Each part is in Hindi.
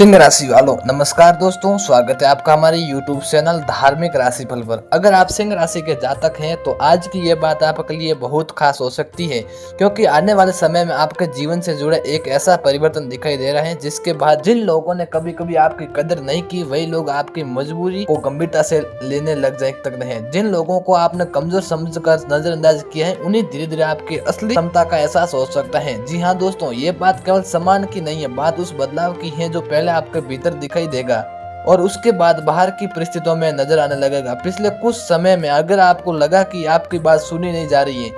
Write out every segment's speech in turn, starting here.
सिंह राशि वालों नमस्कार दोस्तों, स्वागत है आपका हमारे YouTube चैनल धार्मिक राशिफल पर। अगर आप सिंह राशि के जातक हैं तो आज की ये बात आपके लिए बहुत खास हो सकती है, क्योंकि आने वाले समय में आपके जीवन से जुड़े एक ऐसा परिवर्तन दिखाई दे रहा है जिसके बाद जिन लोगों ने कभी कभी आपकी कदर नहीं की वही लोग आपकी मजबूरी को गंभीरता से लेने लग सकते हैं। जिन लोगों को आपने कमजोर समझकर नजरअंदाज किया है उन्हें धीरे धीरे आपकी असली क्षमता का एहसास हो सकता है। जी हाँ दोस्तों, ये बात केवल सम्मान की नहीं है, बात उस बदलाव की है जो पहले आपके भीतर दिखाई देगा और उसके बाद बाहर की परिस्थितियों में नजर आने लगेगा। पिछले कुछ समय में अगर आपको लगा कि आपकी बात सुनी नहीं जा रही है,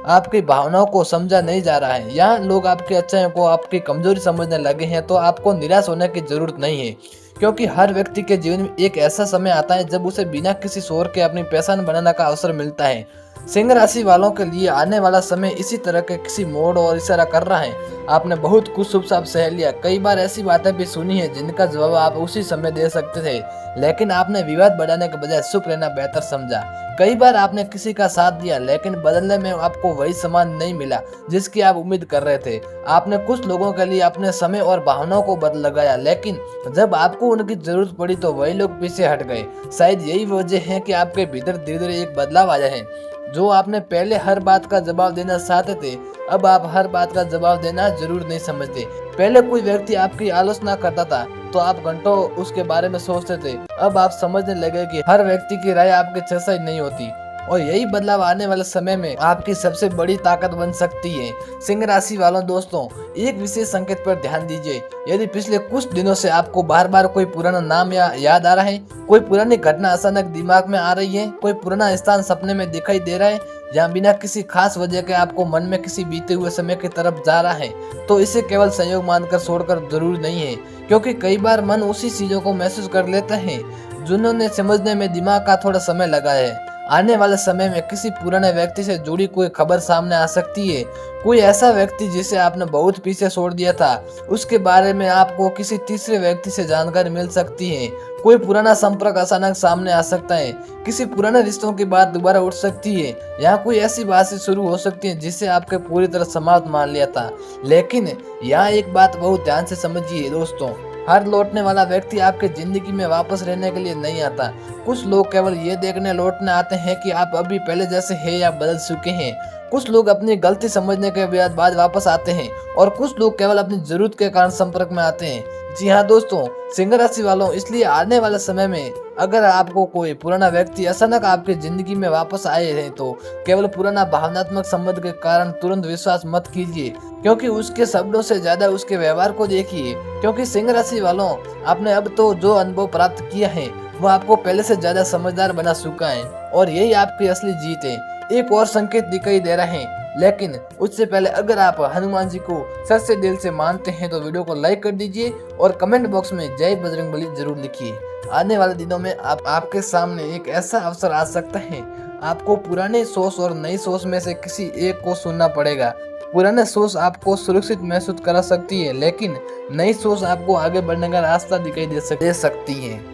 आपकी भावनाओं को समझा नहीं जा रहा है या लोग आपकी अच्छाइयों को आपकी कमजोरी समझने लगे हैं, तो आपको निराश होने की जरूरत नहीं है, क्योंकि हर व्यक्ति के जीवन में एक ऐसा समय आता है जब उसे बिना किसी शोर के अपनी पहचान बनाने का अवसर मिलता है। सिंह राशि वालों के लिए आने वाला समय इसी तरह के किसी मोड़ और इशारा कर रहा है। आपने बहुत कुछ शुभ साफ सह लिया, कई बार ऐसी बातें भी सुनी है जिनका जवाब आप उसी समय दे सकते थे, लेकिन आपने विवाद बढ़ाने के बजाय चुप रहना बेहतर समझा। कई बार आपने किसी का साथ दिया लेकिन बदले में आपको वही सम्मान नहीं मिला जिसकी आप उम्मीद कर रहे थे। आपने कुछ लोगों के लिए अपने समय और भावनाओं को बदल लगाया, लेकिन जब आपको उनकी जरूरत पड़ी तो वही लोग पीछे हट गए। शायद यही वजह है कि आपके भीतर धीरे धीरे एक बदलाव आया है। जो आपने पहले हर बात का जवाब देना चाहते थे, अब आप हर बात का जवाब देना जरूर नहीं समझते। पहले कोई व्यक्ति आपकी आलोचना करता था तो आप घंटों उसके बारे में सोचते थे, अब आप समझने लगे कि हर व्यक्ति की राय आपके जैसा ही नहीं होती, और यही बदलाव आने वाले समय में आपकी सबसे बड़ी ताकत बन सकती है। सिंह राशि वालों दोस्तों, एक विशेष संकेत पर ध्यान दीजिए। यदि पिछले कुछ दिनों से आपको बार बार कोई पुराना नाम या याद आ रहा है, कोई पुरानी घटना अचानक दिमाग में आ रही है, कोई पुराना स्थान सपने में दिखाई दे रहा है, या बिना किसी खास वजह के आपको मन में किसी बीते हुए समय की तरफ जा रहा है, तो इसे केवल संयोग मानकर छोड़कर जरूरी नहीं है, क्योंकि कई बार मन उसी चीजों को महसूस कर लेता है जिन्होंने समझने में दिमाग का थोड़ा समय लगा है। आने वाले समय में किसी पुराने व्यक्ति से जुड़ी कोई खबर सामने आ सकती है। कोई ऐसा व्यक्ति जिसे आपने बहुत पीछे छोड़ दिया था, उसके बारे में आपको किसी तीसरे व्यक्ति से जानकारी मिल सकती है। कोई पुराना संपर्क अचानक सामने आ सकता है, किसी पुराने रिश्तों की बात दोबारा उठ सकती है, या कोई ऐसी बात से शुरू हो सकती है जिसे आपके पूरी तरह समाप्त मान लिया था। लेकिन यहाँ एक बात बहुत ध्यान से समझिए दोस्तों, हर लौटने वाला व्यक्ति आपके जिंदगी में वापस रहने के लिए नहीं आता। कुछ लोग केवल ये देखने लौटने आते हैं कि आप अभी पहले जैसे हैं या बदल चुके हैं। कुछ लोग अपनी गलती समझने के बाद वापस आते हैं और कुछ लोग केवल अपनी जरूरत के कारण संपर्क में आते हैं। जी हाँ दोस्तों, सिंह राशि वालों, इसलिए आने वाले समय में अगर आपको कोई पुराना व्यक्ति अचानक आपकी जिंदगी में वापस आए हैं तो केवल पुराना भावनात्मक संबंध के कारण तुरंत विश्वास मत कीजिए, क्योंकि उसके शब्दों से ज्यादा उसके व्यवहार को देखिए। क्योंकि सिंह राशि वालों, आपने अब तो जो अनुभव प्राप्त किया है वो आपको पहले से ज्यादा समझदार बना चुका है, और यही आपकी असली जीत है। एक और संकेत दिखाई दे रहे हैं, लेकिन उससे पहले अगर आप हनुमान जी को सच्चे दिल से मानते हैं तो वीडियो को लाइक कर दीजिए और कमेंट बॉक्स में जय बजरंगबली जरूर लिखिए। आने वाले दिनों में आपके सामने एक ऐसा अवसर आ सकता है, आपको पुराने सोच और नई सोच में से किसी एक को सुनना पड़ेगा। पुराने सोच आपको सुरक्षित महसूस करा सकती है, लेकिन नई सोच आपको आगे बढ़ने का रास्ता दिखाई दे सकती है।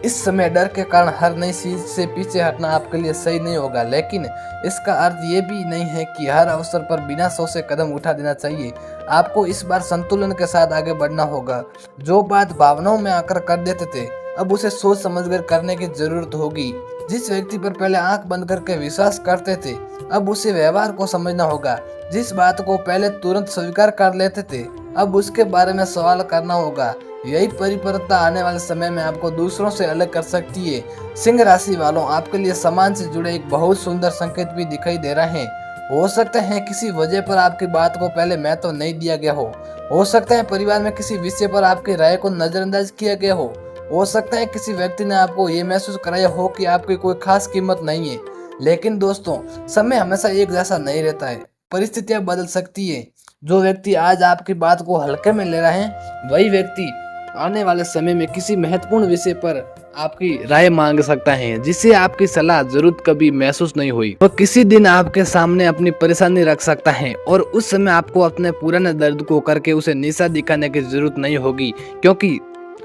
इस समय डर के कारण हर नई चीज से पीछे हटना आपके लिए सही नहीं होगा, लेकिन इसका अर्थ ये भी नहीं है कि हर अवसर पर बिना सोचे कदम उठा देना चाहिए। आपको इस बार संतुलन के साथ आगे बढ़ना होगा। जो बात भावनाओं में आकर कर देते थे, अब उसे सोच समझकर करने की जरूरत होगी। जिस व्यक्ति पर पहले आंख बंद करके विश्वास करते थे, अब उसे व्यवहार को समझना होगा। जिस बात को पहले तुरंत स्वीकार कर लेते थे, अब उसके बारे में सवाल करना होगा। यही परिपक्वता आने वाले समय में आपको दूसरों से अलग कर सकती है। सिंह राशि वालों, आपके लिए समाज से जुड़े एक बहुत सुंदर संकेत भी दिखाई दे रहे हैं। हो सकता है किसी वजह पर आपकी बात को पहले महत्व नहीं दिया गया हो सकता है परिवार में किसी विषय पर आपकी राय को नजरअंदाज किया गया हो सकता है किसी व्यक्ति ने आपको ये महसूस कराया हो कि आपकी कोई खास कीमत नहीं है। लेकिन दोस्तों, समय हमेशा एक जैसा नहीं रहता है, परिस्थितियां बदल सकती है। जो व्यक्ति आज आपकी बात को हल्के में ले रहे हैं, वही व्यक्ति आने वाले समय में किसी महत्वपूर्ण विषय पर आपकी राय मांग सकता है, जिसे आपकी सलाह जरूरत कभी महसूस नहीं हुई। वो किसी दिन आपके सामने अपनी परेशानी रख सकता है, और उस समय आपको अपने पुराने दर्द को करके उसे निशा दिखाने की जरूरत नहीं होगी, क्योंकि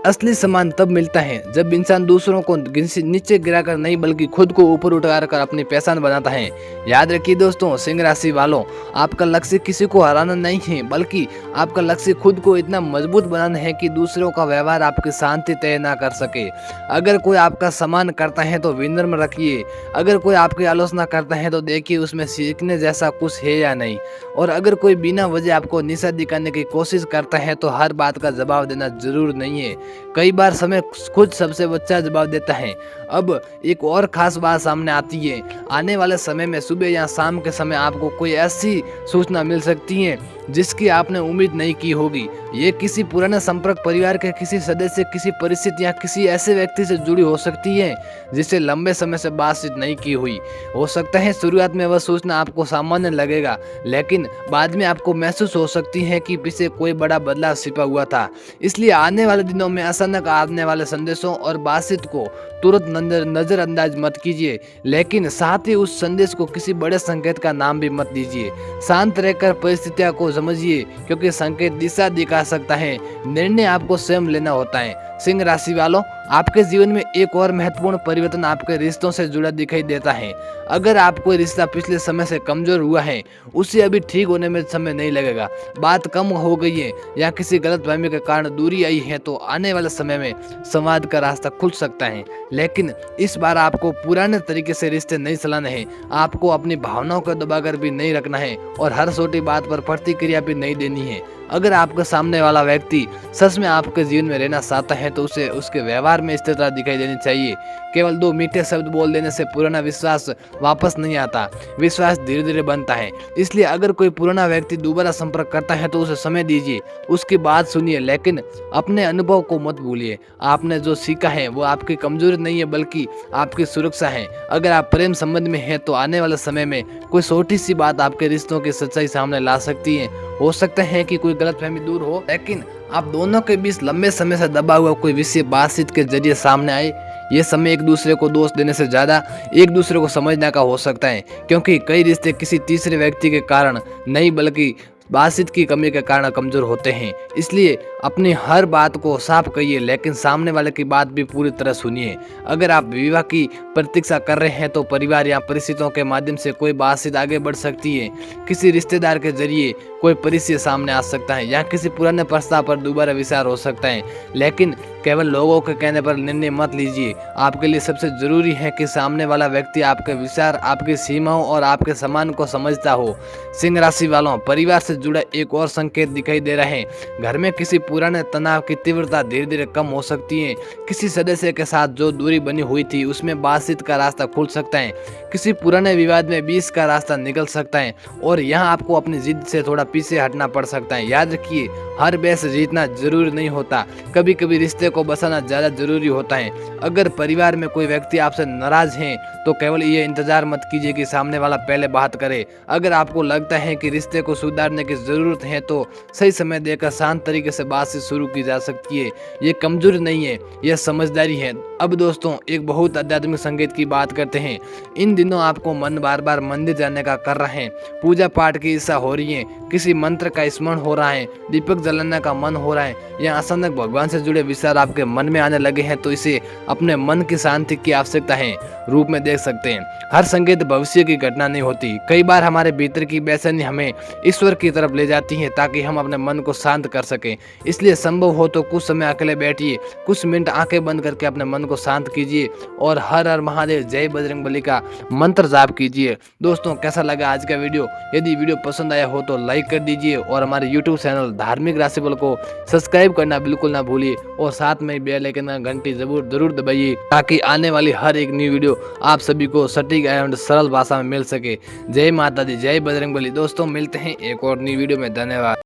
असली सम्मान तब मिलता है जब इंसान दूसरों को नीचे गिराकर नहीं बल्कि खुद को ऊपर उठाकर अपनी पहचान बनाता है। याद रखिए दोस्तों, सिंह राशि वालों, आपका लक्ष्य किसी को हराना नहीं है बल्कि आपका लक्ष्य खुद को इतना मजबूत बनाना है कि दूसरों का व्यवहार आपकी शांति तय ना कर सके। अगर कोई आपका सम्मान करता है तो विनम्र रखिए, अगर कोई आपकी आलोचना करता है तो देखिए उसमें सीखने जैसा कुछ है या नहीं, और अगर कोई बिना वजह आपको निशा दिखाने की कोशिश करता है तो हर बात का जवाब देना जरूर नहीं है। कई बार समय खुद सबसे अच्छा जवाब देता है। अब एक और खास बात सामने आती है, आने वाले समय में सुबह या शाम के समय आपको कोई ऐसी सूचना मिल सकती है जिसकी आपने उम्मीद नहीं की होगी। ये किसी पुराने संपर्क, परिवार के किसी सदस्य, किसी परिस्थिति या किसी ऐसे व्यक्ति से जुड़ी हो सकती है जिसे लंबे समय से बातचीत नहीं की हुई। हो सकता है शुरुआत में वह सूचना आपको सामान्य लगेगा, लेकिन बाद में आपको महसूस हो सकती है कि पीछे कोई बड़ा बदलाव छिपा हुआ था। इसलिए आने वाले दिनों में अचानक आने वाले संदेशों और बातचीत को तुरंत नजरअंदाज मत कीजिए, लेकिन साथ ही उस संदेश को किसी बड़े संकेत का नाम भी मत दीजिए। शांत रहकर परिस्थितियों को समझिए, क्योंकि संकेत दिशा दिखा सकता है, निर्णय आपको स्वयं लेना होता है। सिंह राशि वालों, आपके जीवन में एक और महत्वपूर्ण परिवर्तन आपके रिश्तों से जुड़ा दिखाई देता है। अगर आप कोई रिश्ता पिछले समय से कमजोर हुआ है, उसे अभी ठीक होने में समय नहीं लगेगा, बात कम हो गई है या किसी गलतफहमी के कारण दूरी आई है, तो आने वाले समय में संवाद का रास्ता खुल सकता है। लेकिन इस बार आपको पुराने तरीके से रिश्ते नहीं चलाने हैं, आपको अपनी भावनाओं को दबाकर भी नहीं रखना है और हर छोटी बात पर प्रतिक्रिया भी नहीं देनी है। अगर आपके सामने वाला व्यक्ति सच में आपके जीवन में रहना चाहता है तो उसे उसके व्यवहार में स्थिरता दिखाई देनी चाहिए। केवल 2 मीठे शब्द बोल देने से पुराना विश्वास वापस नहीं आता, विश्वास धीरे धीरे बनता है। इसलिए अगर कोई पुराना व्यक्ति दोबारा संपर्क करता है तो उसे समय दीजिए, उसकी बात सुनिए, लेकिन अपने अनुभव को मत भूलिए। आपने जो सीखा है वो आपकी कमजोरी नहीं है बल्कि आपकी सुरक्षा है। अगर आप प्रेम संबंध में हैं तो आने वाले समय में कोई छोटी सी बात आपके रिश्तों की सच्चाई सामने ला सकती है। हो सकता है कि कोई गलतफहमी दूर हो, लेकिन आप दोनों के बीच लंबे समय से दबा हुआ कोई विषय बातचीत के जरिए सामने आए। ये समय एक दूसरे को दोष देने से ज्यादा एक दूसरे को समझने का हो सकता है, क्योंकि कई रिश्ते किसी तीसरे व्यक्ति के कारण नहीं बल्कि बातचीत की कमी के कारण कमजोर होते हैं। इसलिए अपनी हर बात को साफ कहिए, लेकिन सामने वाले की बात भी पूरी तरह सुनिए। अगर आप विवाह की प्रतीक्षा कर रहे हैं तो परिवार या परिस्थितियों के माध्यम से कोई बातचीत आगे बढ़ सकती है। किसी रिश्तेदार के जरिए कोई परिचय सामने आ सकता है या किसी पुराने प्रस्ताव पर दोबारा विचार हो सकता है, लेकिन केवल लोगों के कहने पर निर्णय मत लीजिए। आपके लिए सबसे जरूरी है कि सामने वाला व्यक्ति आपके विचार, आपकी सीमाओं और आपके सम्मान को समझता हो। सिंह राशि वालों, परिवार से जुड़ा एक और संकेत दिखाई दे रहा है। घर में किसी पुराने तनाव की तीव्रता धीरे धीरे कम हो सकती है। किसी सदस्य के साथ जो दूरी बनी हुई थी उसमें बातचीत का रास्ता खुल सकता है। किसी पुराने विवाद में बीच का रास्ता निकल सकता है और यहाँ आपको अपनी जिद से थोड़ा पीछे हटना पड़ सकता है। याद रखिए, हर बहस जीतना जरूरी नहीं होता, कभी कभी रिश्ते को बचाना ज्यादा जरूरी होता है। अगर परिवार में कोई व्यक्ति आपसे नाराज है तो केवल ये इंतजार मत कीजिए कि सामने वाला पहले बात करे। अगर आपको लगता है कि रिश्ते को सुधारने की जरूरत है तो सही समय देकर शांत तरीके से बातचीत शुरू की जा सकती है। ये कमजोरी नहीं है, यह समझदारी है। अब दोस्तों, एक बहुत आध्यात्मिक संकेत की बात करते हैं। इन दिनों आपको मन बार बार मंदिर जाने का कर रहे हैं, पूजा पाठ की इच्छा हो रही है, किसी मंत्र का स्मरण हो रहा है, दीपक जलाने का मन हो रहा है या अचानक भगवान से जुड़े विचार आपके मन में आने लगे हैं, तो इसे अपने मन की शांति की आवश्यकता है रूप में देख सकते हैं। हर संकेत भविष्य की घटना नहीं होती, कई बार हमारे भीतर की बेचैनी हमें ईश्वर की तरफ ले जाती है ताकि हम अपने मन को शांत कर सकें। इसलिए संभव हो तो कुछ समय अकेले बैठिए, कुछ मिनट आंखें बंद करके अपने मन को शांत कीजिए और हर हर महादेव, जय बजरंगबली का मंत्र जाप कीजिए। दोस्तों, कैसा लगा आज का वीडियो? यदि वीडियो पसंद आया हो तो लाइक कर दीजिए और हमारे यूट्यूब चैनल धार्मिक राशिफल को सब्सक्राइब करना बिल्कुल ना भूलिए और साथ में बेल आइकन का घंटी जरूर दबाइए ताकि आने वाली हर एक न्यू वीडियो आप सभी को सटीक एवं सरल भाषा में मिल सके। जय माता दी, जय बजरंगबली। दोस्तों, मिलते हैं एक और न्यू वीडियो में। धन्यवाद।